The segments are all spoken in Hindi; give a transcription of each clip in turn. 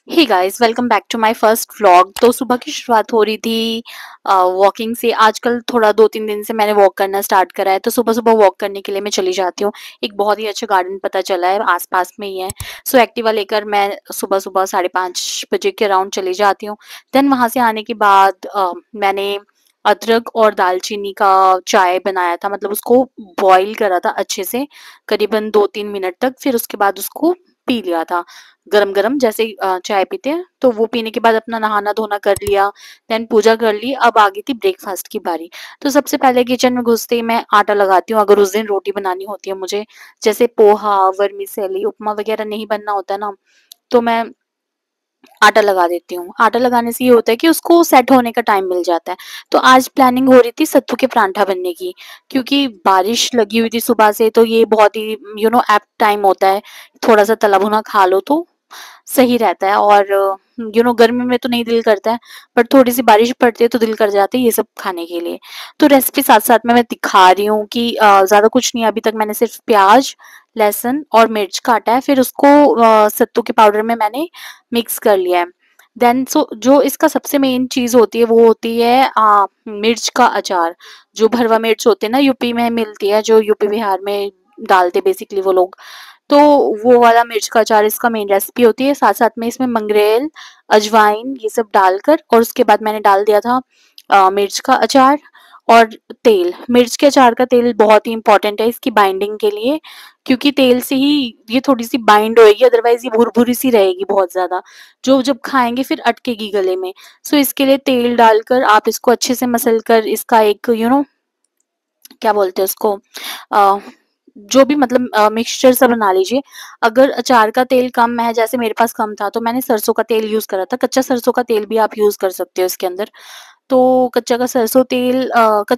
Hey guys, welcome back to my first vlog. तो सुबह की शुरुआत हो रही थी वॉकिंग से। आजकल थोड़ा 2-3 दिन से मैंने वॉक करना स्टार्ट करा है, तो सुबह सुबह वॉक करने के लिए मैं चली जाती हूँ। एक बहुत ही अच्छा गार्डन पता चला है, आसपास में ही है। सो एक्टिवा लेकर मैं सुबह सुबह 5:30 बजे के अराउंड चली जाती हूँ। देन वहाँ से आने के बाद मैंने अदरक और दालचीनी का चाय बनाया था, मतलब उसको बॉईल करा था अच्छे से करीबन 2-3 मिनट तक। फिर उसके बाद उसको पी लिया था गरम-गरम, जैसे चाय पीते हैं। तो वो पीने के बाद अपना नहाना-धोना कर लिया, देन पूजा कर ली। अब आ गई थी ब्रेकफ़ास्ट की बारी। तो सबसे पहले किचन में घुसते ही मैं आटा लगाती हूँ, अगर उस दिन रोटी बनानी होती है मुझे। जैसे पोहा, वर्मिसेली, उपमा वगैरह नहीं बनना होता ना, तो मैं आटा लगा देती हूँ। आटा लगाने से ये होता है कि उसको सेट होने का टाइम मिल जाता है। तो आज प्लानिंग हो रही थी सत्तू के परांठा बनने की, क्योंकि बारिश लगी हुई थी सुबह से, तो ये बहुत ही ऐप्ट टाइम होता है। थोड़ा-सा तला भुना खा लो तो सही रहता है। और गर्मी में तो नहीं दिल करता है, बट थोड़ी-सी बारिश पड़ती है तो दिल कर जाता है ये सब खाने के लिए। तो रेसिपी साथ-साथ में मैं दिखा रही हूँ कि ज़्यादा कुछ नहीं, अभी तक मैंने सिर्फ प्याज़, लहसुन और मिर्च काटा है, फिर उसको सत्तू के पाउडर में मैंने मिक्स कर लिया है। देन जो इसका सबसे मेन चीज़ होती है वो होती है मिर्च का अचार। जो भरवा मिर्च होते हैं ना, यूपी में मिलती है, जो यूपी बिहार में डालते बेसिकली वो लोग। तो वो वाला मिर्च का अचार इसका मेन रेसिपी होती है। साथ-साथ में इसमें मंगरेल, अजवाइन ये सब डालकर, और उसके बाद मैंने डाल दिया था मिर्च का अचार और तेल। मिर्च के अचार का तेल बहुत ही इम्पोर्टेंट है इसकी बाइंडिंग के लिए, क्योंकि तेल से ही ये थोड़ी-सी बाइंड होएगी, अदरवाइज़ ये भुरभुरी सी रहेगी बहुत ज़्यादा, जो जब खाएँगे फिर अटकेगी गले में। सो इसके लिए तेल डालकर आप इसको अच्छे से मसल कर इसका एक क्या बोलते हैं उसको, अ, जो भी मतलब मिक्सचर सा बना लीजिए। अगर अचार का तेल कम है, जैसे मेरे पास कम था, तो मैंने सरसों का तेल यूज़ करा था। कच्चा सरसों का तेल भी आप यूज़ कर सकते हो इसके अंदर। तो कच्चा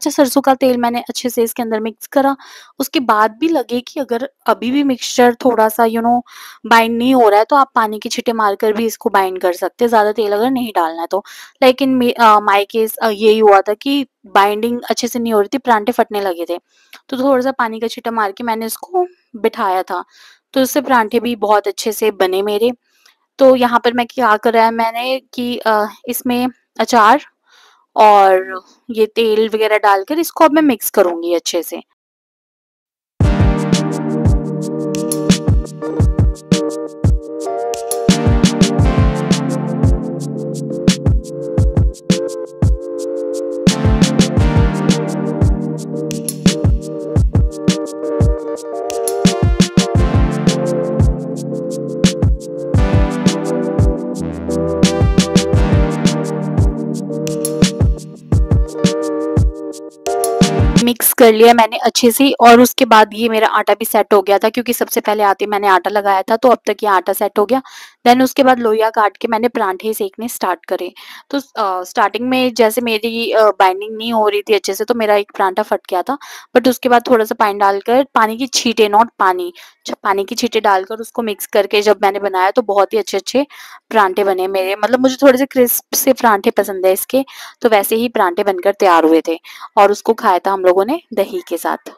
सरसों का तेल मैंने अच्छे से इसके अंदर मिक्स करा। उसके बाद भी लगे कि अगर अभी भी मिक्सचर थोड़ा-सा बाइंड नहीं हो रहा है, तो आप पानी के छींटे मारकर भी इसको बाइंड कर सकते हैं, ज़्यादा तेल अगर नहीं डालना है तो। लेकिन माय केस यही हुआ था कि बाइंडिंग अच्छे से नहीं हो रही थी, परांठे फटने लगे थे। तो थोड़ा-सा पानी का छींटा मार के मैंने इसको बिठाया था। तो इससे परांठे भी बहुत अच्छे से बने मेरे। तो यहाँ पर मैं क्या करा है मैंने कि इसमें अचार और ये तेल वगैरह डालकर इसको अब मैं मिक्स करूँगी अच्छे से। मिक्स कर लिया मैंने अच्छे से, और उसके बाद ये मेरा आटा भी सेट हो गया था, क्योंकि सबसे पहले आते मैंने आटा लगाया था, तो अब तक ये आटा सेट हो गया। देन उसके बाद लोइयाँ काट के मैंने परांठे सेकने स्टार्ट करे। तो स्टार्टिंग में जैसे मेरी बाइंडिंग नहीं हो रही थी अच्छे से, तो मेरा एक परांठा फट गया था। बट उसके बाद थोड़ा-सा पानी डालकर, पानी की छींटे, नॉट पानी, पानी की छींटे डालकर उसको मिक्स करके जब मैंने बनाया, तो बहुत ही अच्छे-अच्छे परांठे बने मेरे। मतलब मुझे थोड़े से क्रिस्प से परांठे पसंद है इसके, तो वैसे ही परांठे बनकर तैयार हुए थे। और उसको खाया था हम लोगों ने दही के साथ।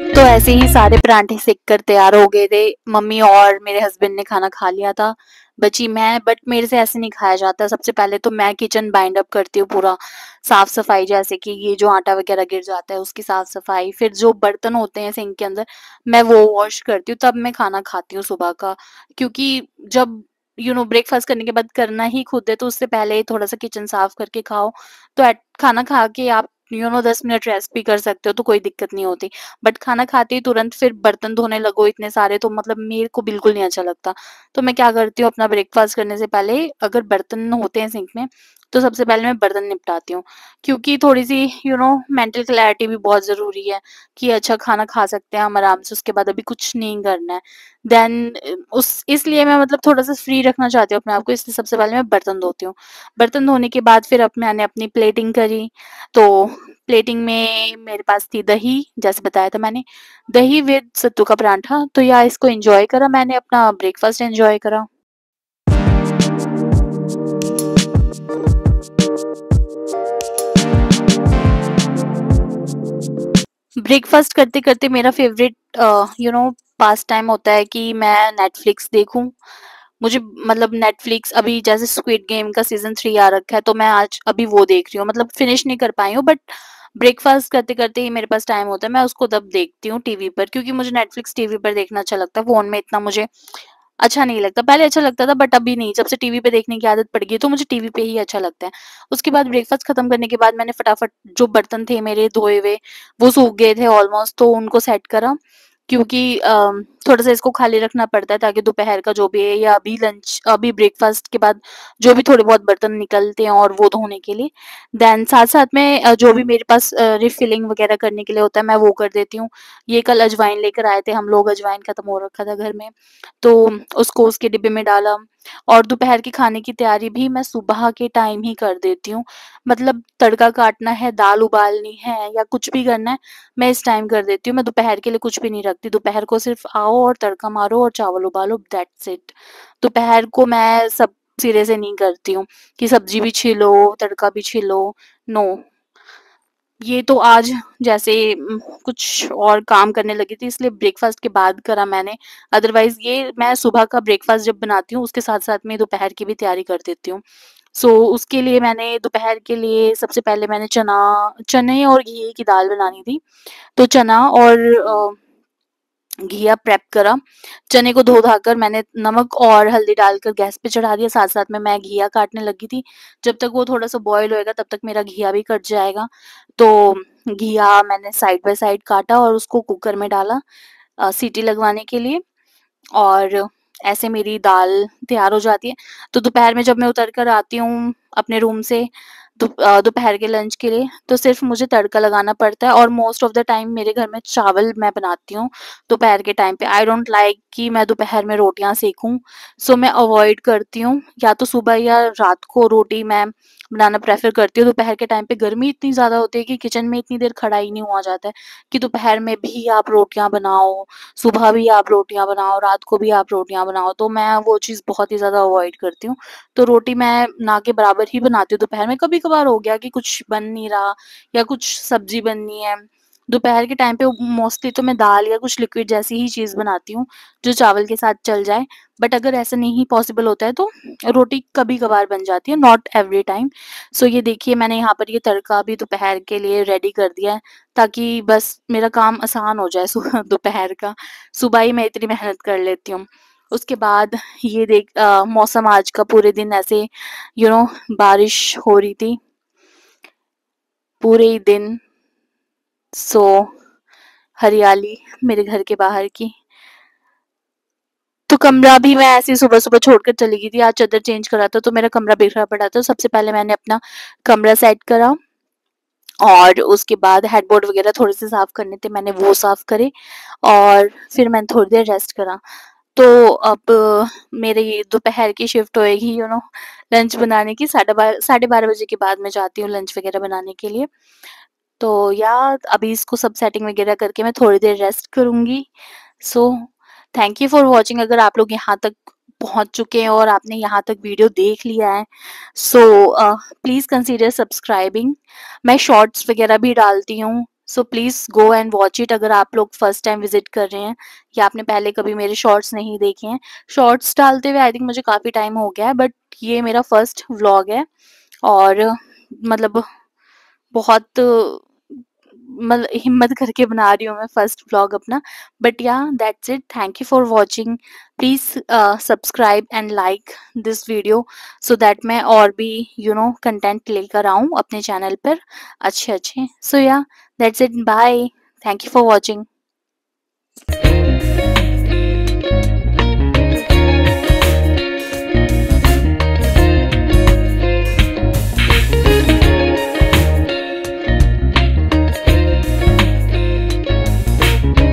तो ऐसे ही सारे परांठे सेक कर तैयार हो गए थे। मम्मी और मेरे हस्बैंड ने खाना खा लिया था। बची मैं, बट मेरे से ऐसे नहीं खाया जाता। सबसे पहले तो मैं किचन बाइंड अप करती हूँ पूरा, साफ-सफाई, जैसे कि ये जो आटा वगैरह गिर जाता है उसकी साफ-सफाई, फिर जो बर्तन होते हैं सिंक के अंदर मैं वो वॉश करती हूँ, तब मैं खाना खाती हूँ सुबह का। क्योंकि जब ब्रेकफास्ट करने के बाद करना ही खुद है, तो उससे पहले थोड़ा-सा किचन साफ करके खाओ, तो खाना खा के आप 10 मिनट रेस्ट भी कर सकते हो, तो कोई दिक्कत नहीं होती। बट खाना खाते ही तुरंत फिर बर्तन धोने लगो इतने सारे, तो मतलब मेरे को बिल्कुल नहीं अच्छा लगता। तो मैं क्या करती हूँ, अपना ब्रेकफास्ट करने से पहले अगर बर्तन होते हैं सिंक में, तो सबसे पहले मैं बर्तन निपटाती हूँ। क्योंकि थोड़ी-सी मेंटल क्लैरिटी भी बहुत ज़रूरी है, कि अच्छा खाना खा सकते हैं हम आराम से, उसके बाद अभी कुछ नहीं करना है। देन उस इसलिए मैं मतलब थोड़ा-सा फ्री रखना चाहती हूँ अपने आप को, इसलिए सबसे पहले मैं बर्तन धोती हूँ। बर्तन धोने के बाद फिर अब मैंने अपनी प्लेटिंग करी, तो प्लेटिंग में मेरे पास थी दही, जैसे बताया था मैंने, दही विद सत्तू का पराठा, तो या इसको एन्जॉय करा मैंने, अपना ब्रेकफास्ट एन्जॉय करा। ब्रेकफास्ट करते-करते मेरा फ़ेवरेट पास टाइम होता है कि मैं नेटफ्लिक्स देखूँ। मुझे मतलब नेटफ्लिक्स अभी जैसे स्क्विड गेम का सीज़न 3 आ रखा है, तो मैं आज अभी वो देख रही हूँ। मतलब फिनिश नहीं कर पाई हूँ, बट ब्रेकफास्ट करते-करते ही मेरे पास टाइम होता है, मैं उसको तब देखती हूँ टीवी पर, क्योंकि मुझे नेटफ्लिक्स टीवी पर देखना अच्छा लगता है, फ़ोन में इतना मुझे अच्छा नहीं लगता। पहले अच्छा लगता था, बट अभी नहीं, जब से टीवी पे देखने की आदत पड़ गई है, तो मुझे टीवी पे ही अच्छा लगता है। उसके बाद ब्रेकफ़ास्ट खत्म करने के बाद मैंने फटाफट जो बर्तन थे मेरे धोए हुए, वो सूख गए थे ऑलमोस्ट, तो उनको सेट करा, क्योंकि थोड़ा-सा इसको खाली रखना पड़ता है, ताकि दोपहर का जो भी है या अभी ब्रेकफ़ास्ट के बाद जो भी थोड़े बहुत बर्तन निकलते हैं और वो धोने के लिए। देन साथ-साथ में जो भी मेरे पास रिफिलिंग वगैरह करने के लिए होता है, मैं वो कर देती हूँ। ये कल अजवाइन लेकर आए थे हम लोग, अजवाइन खत्म हो रखा था घर में, तो उसको उसके डिब्बे में डाला। और दोपहर के खाने की तैयारी भी मैं सुबह के टाइम ही कर देती हूँ। मतलब तड़का काटना है, दाल उबालनी है या कुछ भी करना है, मैं इस टाइम कर देती हूँ। मैं दोपहर के लिए कुछ भी नहीं रखती। दोपहर को सिर्फ़ आओ और तड़का मारो और चावल उबालो, दैट्स इट। दोपहर को मैं सब सिरे से नहीं करती हूँ कि सब्ज़ी भी छिलो, तड़का भी छिलो, नो। ये तो आज जैसे कुछ और काम करने लगी थी, इसलिए ब्रेकफ़ास्ट के बाद करा मैंने। अदरवाइज़ ये मैं सुबह का ब्रेकफ़ास्ट जब बनाती हूँ, उसके साथ-साथ में दोपहर की भी तैयारी कर देती हूँ। सो उसके लिए मैंने दोपहर के लिए सबसे पहले मैंने चने और घी की दाल बनानी थी। तो चना और घिया प्रेप करा। चने को धो-धा कर मैंने नमक और हल्दी डालकर गैस पे चढ़ा दिया, साथ-साथ में मैं घिया काटने लगी थी। जब तक वो थोड़ा-सा बॉयल होएगा, तब तक मेरा घिया भी कट जाएगा। तो घिया मैंने साइड बाय साइड काटा और उसको कुकर में डाला सीटी लगवाने के लिए, और ऐसे मेरी दाल तैयार हो जाती है। तो दोपहर में जब मैं उतर कर आती हूँ अपने रूम से, दोपहर के लंच के लिए, तो सिर्फ़ मुझे तड़का लगाना पड़ता है, और मोस्ट ऑफ द टाइम मेरे घर में चावल मैं बनाती हूँ दोपहर के टाइम पे। आई डोंट लाइक कि मैं दोपहर में रोटियाँ सेकूँ, सो मैं अवॉइड करती हूँ। या तो सुबह या रात को रोटी मैं बनाना प्रेफ़र करती हूँ। दोपहर के टाइम पे गर्मी इतनी ज़्यादा होती है कि किचन में इतनी देर खड़ा ही नहीं हुआ जाता है, कि दोपहर में भी आप रोटियाँ बनाओ, सुबह भी आप रोटियाँ बनाओ, रात को भी आप रोटियाँ बनाओ, तो मैं वो चीज़ बहुत ही ज़्यादा अवॉइड करती हूँ। तो रोटी मैं ना के बराबर ही बनाती हूँ दोपहर में। कभी-कभार हो गया कि कुछ बन नहीं रहा या कुछ सब्ज़ी बननी है, दोपहर के टाइम पे मोस्टली तो मैं दाल या कुछ लिक्विड जैसी ही चीज़ बनाती हूँ, जो चावल के साथ चल जाए। बट अगर ऐसा नहीं पॉसिबल होता है, तो रोटी कभी-कभार बन जाती है, नॉट एवरी टाइम। सो ये देखिए, मैंने यहाँ पर ये तड़का भी दोपहर के लिए रेडी कर दिया है, ताकि बस मेरा काम आसान हो जाए सुबह दोपहर का। सुबह ही मैं इतनी मेहनत कर लेती हूँ। उसके बाद ये मौसम आज का पूरे दिन ऐसे यू नो बारिश हो रही थी पूरे ही दिन। सो हरियाली मेरे घर के बाहर की। तो कमरा भी मैं ऐसे ही सुबह-सुबह छोड़कर चली गई थी। आज चादर चेंज करा था, तो मेरा कमरा बिखरा पड़ा था। सबसे पहले मैंने अपना कमरा सेट करा, और उसके बाद हेडबोर्ड वगैरह थोड़े से साफ करने थे, मैंने वो साफ करे, और फिर मैंने थोड़ी देर रेस्ट करा। तो अब मेरे ये दोपहर की शिफ्ट होएगी लंच बनाने की, साढ़े 12 बजे के बाद मैं जाती हूँ लंच वगैरह बनाने के लिए। तो अभी इसको सब सेटिंग वगैरह करके मैं थोड़ी देर रेस्ट करूँगी। So thank you for watching. अगर आप लोग यहाँ तक पहुँच चुके हैं और आपने यहाँ तक वीडियो देख लिया है, सो प्लीज़ कंसीडर सब्सक्राइबिंग। मैं शॉर्ट्स वगैरह भी डालती हूँ, so please go and watch it अगर आप लोग फर्स्ट टाइम विजिट कर रहे हैं या आपने पहले कभी मेरे शॉर्ट्स नहीं देखे हैं। शॉर्ट्स डालते हुए आई थिंक मुझे काफ़ी टाइम हो गया है, बट ये मेरा फर्स्ट व्लॉग है और मतलब बहुत मतलब हिम्मत करके बना रही हूँ मैं फर्स्ट व्लॉग अपना। बट या that's it, thank you for watching. Please subscribe and like this video so that मैं और भी कंटेंट लेकर आऊँ अपने चैनल पर अच्छे अच्छे। So yeah that's it, bye, thank you for watching.